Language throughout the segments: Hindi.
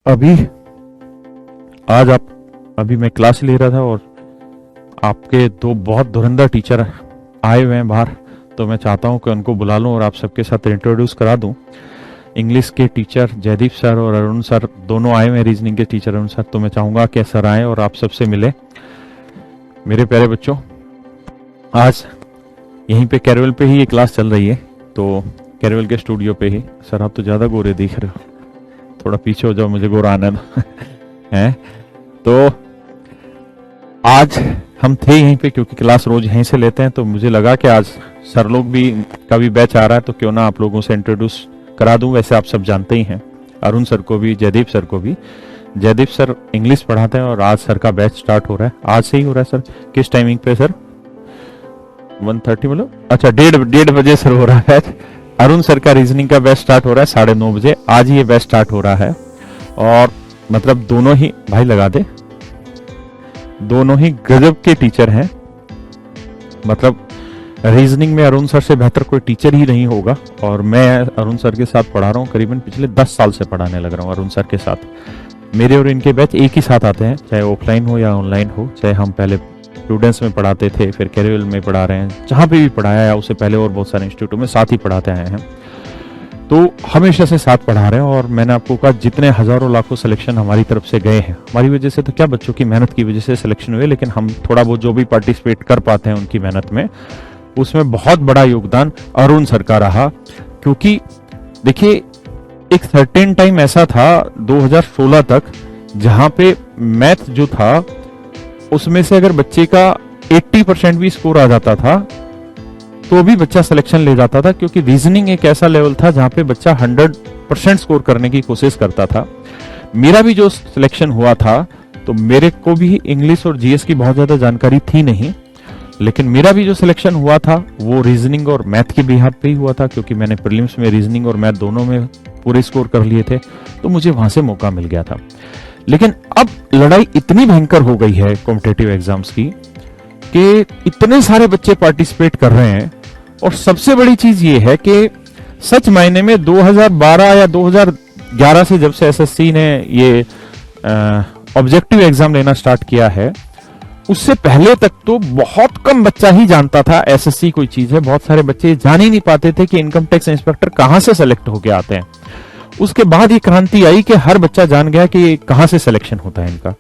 अभी आज अभी मैं क्लास ले रहा था और आपके दो बहुत धुरंधर टीचर आए हुए हैं बाहर, तो मैं चाहता हूं कि उनको बुला लूं और आप सबके साथ इंट्रोड्यूस करा दूं। इंग्लिश के टीचर जयदीप सर और अरुण सर दोनों आए हुए हैं, रीजनिंग के टीचर अरुण सर, तो मैं चाहूंगा कि सर आए और आप सबसे मिले। मेरे प्यारे बच्चों, आज यहीं पे कैरवेल पे ही ये क्लास चल रही है, तो कैरवेल के स्टूडियो पे ही। सर आप तो ज्यादा गोरे दिख रहे हो, थोड़ा पीछे हो जाओ, मुझे गोरा आना है। तो आज हम थे यहीं पे क्योंकि क्लास रोज यहीं से लेते हैं, तो मुझे लगा कि आज सर लोग भी का भी बैच आ रहा है, तो क्यों ना आप लोगों से इंट्रोड्यूस करा दूं। वैसे आप सब जानते ही हैं, अरुण सर को भी, जयदीप सर को भी। जयदीप सर इंग्लिश पढ़ाते हैं और आज सर का बैच स्टार्ट हो रहा है। आज से ही हो रहा है सर। किस टाइमिंग पे सर? 1:30 मतलब, अच्छा 1:30 बजे सर हो रहा है बैच। अरुण सर का रीजनिंग का बैच स्टार्ट हो रहा है 9:30 बजे। आज ये बैच स्टार्ट हो रहा है और मतलब दोनों ही भाई लगा दे, दोनों ही गजब के टीचर हैं। मतलब रीजनिंग में अरुण सर से बेहतर कोई टीचर ही नहीं होगा। और मैं अरुण सर के साथ पढ़ा रहा हूँ, करीबन पिछले 10 साल से पढ़ाने लग रहा हूँ अरुण सर के साथ। मेरे और इनके बैच एक ही साथ आते हैं, चाहे ऑफलाइन हो या ऑनलाइन हो। चाहे हम पहले स्टूडेंट्स में पढ़ाते थे, फिर कैरियल में पढ़ा रहे हैं, जहां पे भी पढ़ाया है उससे पहले और बहुत सारे इंस्टीट्यूटों में साथ ही पढ़ाते आए हैं, तो हमेशा से साथ पढ़ा रहे हैं। और मैंने आपको कहा जितने हजारों लाखों सिलेक्शन हमारी तरफ से गए हैं, हमारी वजह से तो क्या, बच्चों की मेहनत की वजह से सिलेक्शन हुए, लेकिन हम थोड़ा बहुत जो भी पार्टिसिपेट कर पाते हैं उनकी मेहनत में, उसमें बहुत बड़ा योगदान अरुण सर का रहा। क्योंकि देखिए, एक सर्टेन टाइम ऐसा था 2016 तक, जहां पे मैथ जो था उसमें से अगर बच्चे का 80% भी स्कोर आ जाता था तो भी बच्चा सिलेक्शन ले जाता था, क्योंकि रीजनिंग एक ऐसा लेवल था जहां पे बच्चा 100% स्कोर करने की कोशिश करता था। मेरा भी जो सिलेक्शन हुआ था, तो मेरे को भी इंग्लिश और जीएस की बहुत ज्यादा जानकारी थी नहीं, लेकिन मेरा भी जो सिलेक्शन हुआ था वो रीजनिंग और मैथ के बिहाफ पे ही हुआ था, क्योंकि मैंने प्रीलिम्स में रीजनिंग और मैथ दोनों में पूरे स्कोर कर लिए थे, तो मुझे वहां से मौका मिल गया था। लेकिन अब लड़ाई इतनी भयंकर हो गई है कॉम्पिटिटिव एग्जाम्स की कि इतने सारे बच्चे पार्टिसिपेट कर रहे हैं। और सबसे बड़ी चीज ये है कि सच मायने में 2012 या 2011 से जब से एसएससी ने ये ऑब्जेक्टिव एग्जाम लेना स्टार्ट किया है, उससे पहले तक तो बहुत कम बच्चा ही जानता था एसएससी कोई चीज है। बहुत सारे बच्चे जान ही नहीं पाते थे कि इनकम टैक्स इंस्पेक्टर कहां से सेलेक्ट होके आते हैं। उसके बाद ये क्रांति आई कि हर बच्चा जान गया कि कहां से सिलेक्शन होता है इनका।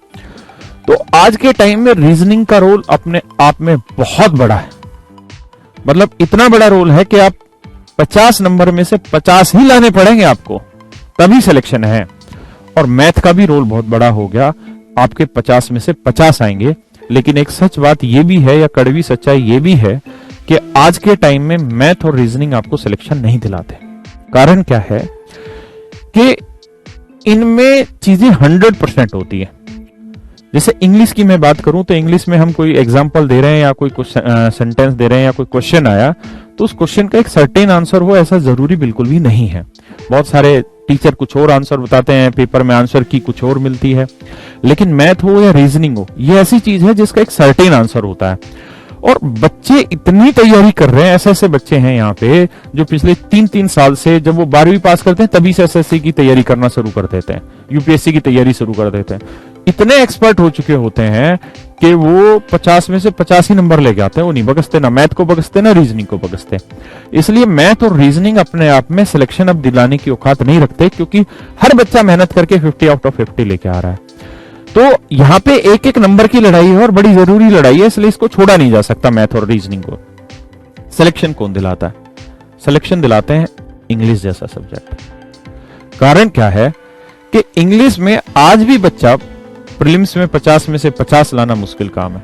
तो आज के टाइम में रीजनिंग का रोल अपने आप में बहुत बड़ा है। मतलब इतना बड़ा रोल है कि आप 50 नंबर में से 50 ही लाने पड़ेंगे आपको, तभी सिलेक्शन है। और मैथ का भी रोल बहुत बड़ा हो गया, आपके 50 में से 50 आएंगे। लेकिन एक सच बात यह भी है, या कड़वी सच्चाई यह भी है, कि आज के टाइम में मैथ और रीजनिंग आपको सिलेक्शन नहीं दिलाते। कारण क्या है कि इनमें चीजें 100% होती है। जैसे इंग्लिश की मैं बात करूं तो इंग्लिश में हम कोई एग्जांपल दे रहे हैं या कोई सेंटेंस दे रहे हैं या कोई क्वेश्चन आया, तो उस क्वेश्चन का एक सर्टेन आंसर हो ऐसा जरूरी बिल्कुल भी नहीं है। बहुत सारे टीचर कुछ और आंसर बताते हैं, पेपर में आंसर की कुछ और मिलती है। लेकिन मैथ हो या रीजनिंग हो, ये ऐसी चीज है जिसका एक सर्टेन आंसर होता है। और बच्चे इतनी तैयारी कर रहे हैं, ऐसे ऐसे बच्चे हैं यहाँ पे जो पिछले 3-3 साल से, जब वो 12वीं पास करते हैं तभी से एसएससी की तैयारी करना शुरू कर देते हैं, यूपीएससी की तैयारी शुरू कर देते हैं। इतने एक्सपर्ट हो चुके होते हैं कि वो 50 में से 85 नंबर लेके आते हैं। वो नहीं बगसते, ना मैथ को बगसते ना रीजनिंग को बगसते। इसलिए मैथ और रीजनिंग अपने आप में सिलेक्शन अब दिलाने की औकात नहीं रखते, क्योंकि हर बच्चा मेहनत करके 50 आउट ऑफ 50 लेके आ रहा है। तो यहाँ पे एक एक नंबर की लड़ाई है और बड़ी जरूरी लड़ाई है, इसलिए इसको छोड़ा नहीं जा सकता मैथ और रीजनिंग को। सिलेक्शन कौन दिलाता है? सिलेक्शन दिलाते हैं इंग्लिश जैसा सब्जेक्ट। कारण क्या है कि इंग्लिश में आज भी बच्चा प्रीलिम्स में 50 में से 50 लाना मुश्किल काम है।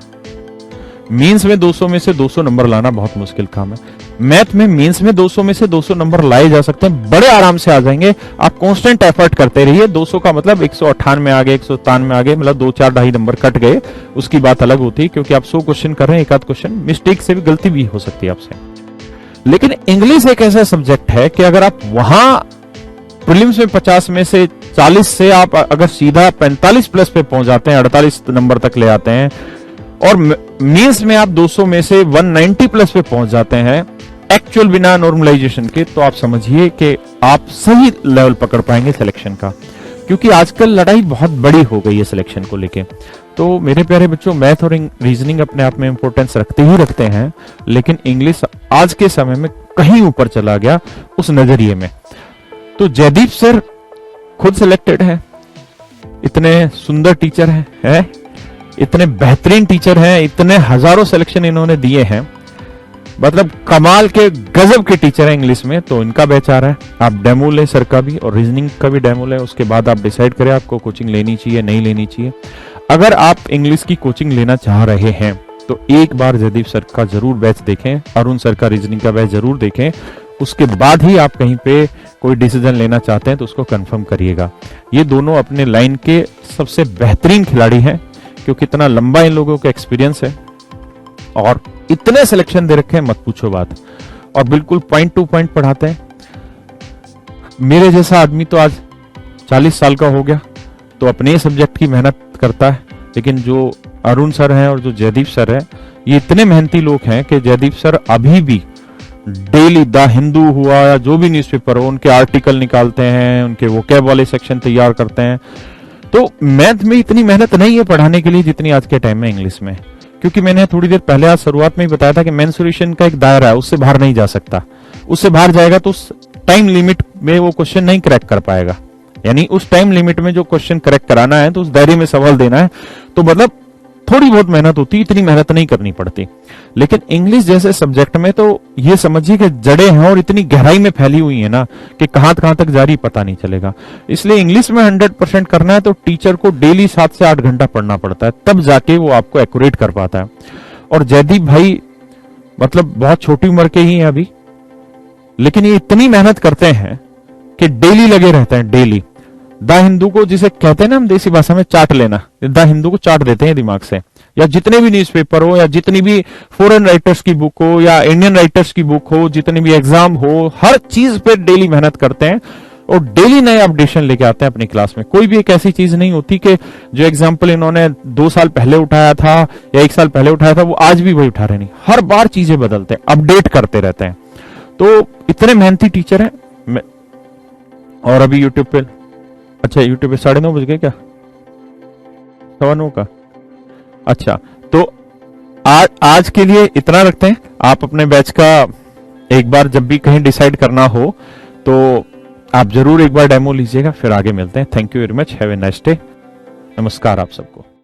मेंस में 200 में से 200 नंबर लाना बहुत मुश्किल काम है। मैथ में मेंस में 200 में से 200 नंबर लाए जा सकते हैं, बड़े आराम से आ जाएंगे। आप कांस्टेंट एफर्ट करते रहिए। 200 का मतलब 198 में आ गए, 197 में आ गए, मतलब 2-4 ढाई नंबर कट गए, उसकी बात अलग होती है, क्योंकि आप 100 क्वेश्चन कर रहे हैं, एक आध क्वेश्चन मिस्टेक से भी, गलती भी हो सकती है आपसे। लेकिन इंग्लिश एक ऐसा सब्जेक्ट है कि अगर आप वहां प्रीलिम्स में 50 में से 40 से आप अगर सीधा 45 प्लस पे पहुंच जाते हैं, 48 नंबर तक ले आते हैं, और मेंस में आप 200 में से 190 प्लस पे पहुंच जाते हैं एक्चुअल बिना नॉर्मलाइजेशन के, तो आप समझिए कि आप सही लेवल पकड़ पाएंगे सिलेक्शन का। क्योंकि आजकल लड़ाई बहुत बड़ी हो गई है सिलेक्शन को लेके। तो मेरे प्यारे बच्चों, मैथ और रीजनिंग अपने आप में इंपॉर्टेंस रखते ही रखते हैं, लेकिन इंग्लिश आज के समय में कहीं ऊपर चला गया उस नजरिए में। तो जयदीप सर खुद सिलेक्टेड है, इतने सुंदर टीचर हैं, इतने बेहतरीन टीचर हैं, इतने हजारों सिलेक्शन इन्होंने दिए हैं, मतलब कमाल के गजब के टीचर है इंग्लिश में। तो इनका बैच आ रहा है, आप डेमो ले सर का भी और रीजनिंग का भी डेमो ले, उसके बाद आप डिसाइड करें आपको कोचिंग लेनी चाहिए नहीं लेनी चाहिए। अगर आप इंग्लिश की कोचिंग लेना चाह रहे हैं तो एक बार जयदीप सर का जरूर बैच देखें, अरुण सर का रीजनिंग का बैच जरूर देखें, उसके बाद ही आप कहीं पे कोई डिसीजन लेना चाहते हैं तो उसको कंफर्म करिएगा। ये दोनों अपने लाइन के सबसे बेहतरीन खिलाड़ी हैं, क्योंकि इतना लंबा इन लोगों का एक्सपीरियंस है और इतने सिलेक्शन दे रखे हैं मत पूछो बात, और बिल्कुल पॉइंट टू पॉइंट पढ़ाते हैं। मेरे जैसा आदमी तो आज 40 साल का हो गया तो अपने सब्जेक्ट की मेहनत करता है, लेकिन जो अरुण सर हैं और जो जयदीप सर हैं, ये इतने मेहनती लोग हैं कि जयदीप सर अभी भी डेली द हिंदू हुआ या जो भी न्यूज़पेपर हो उनके आर्टिकल निकालते हैं, उनके वोकैब वाले सेक्शन तैयार करते हैं। तो मैथ में इतनी मेहनत नहीं है पढ़ाने के लिए जितनी आज के टाइम में इंग्लिश में, क्योंकि मैंने थोड़ी देर पहले आज शुरुआत में ही बताया था कि मेंसुरेशन का एक दायरा है, उससे बाहर नहीं जा सकता। उससे बाहर जाएगा तो उस टाइम लिमिट में वो क्वेश्चन नहीं क्रैक कर पाएगा, यानी उस टाइम लिमिट में जो क्वेश्चन करेक्ट कराना है तो उस दायरे में सवाल देना है, तो मतलब थोड़ी बहुत मेहनत होती, इतनी मेहनत नहीं करनी पड़ती। लेकिन इंग्लिश जैसे सब्जेक्ट में तो ये समझिए कि जड़ें हैं और इतनी गहराई में फैली हुई है ना कि कहां तक जा रही पता नहीं चलेगा। इसलिए इंग्लिश में 100% करना है तो टीचर को डेली 7 से 8 घंटा पढ़ना पड़ता है, तब जाके वो आपको एक्यूरेट कर पाता है। और जयदीप भाई मतलब बहुत छोटी उम्र के ही हैं अभी, लेकिन ये इतनी मेहनत करते हैं कि डेली लगे रहते हैं, डेली। द हिंदू को जिसे कहते हैं ना हम देसी भाषा में चाट लेना, द हिंदू को चाट देते हैं दिमाग से, या जितने भी न्यूज़पेपर हो या जितनी भी फॉरेन राइटर्स की बुक हो या इंडियन राइटर्स की बुक हो, जितनी भी एग्जाम हो, हर चीज पे डेली मेहनत करते हैं और डेली नए अपडेशन लेके आते हैं अपनी क्लास में। कोई भी एक ऐसी चीज नहीं होती कि जो एग्जाम्पल इन्होंने 2 साल पहले उठाया था या 1 साल पहले उठाया था वो आज भी वही उठा रहे नहीं, हर बार चीजें बदलते हैं, अपडेट करते रहते हैं। तो इतने मेहनती टीचर हैं। और अभी यूट्यूब पे, अच्छा यूट्यूब पे 9:30 बज गए क्या, 9:15 का, अच्छा तो आज के लिए इतना रखते हैं। आप अपने बैच का एक बार जब भी कहीं डिसाइड करना हो तो आप जरूर एक बार डेमो लीजिएगा, फिर आगे मिलते हैं। Thank you very much, have a nice day, नमस्कार आप सबको।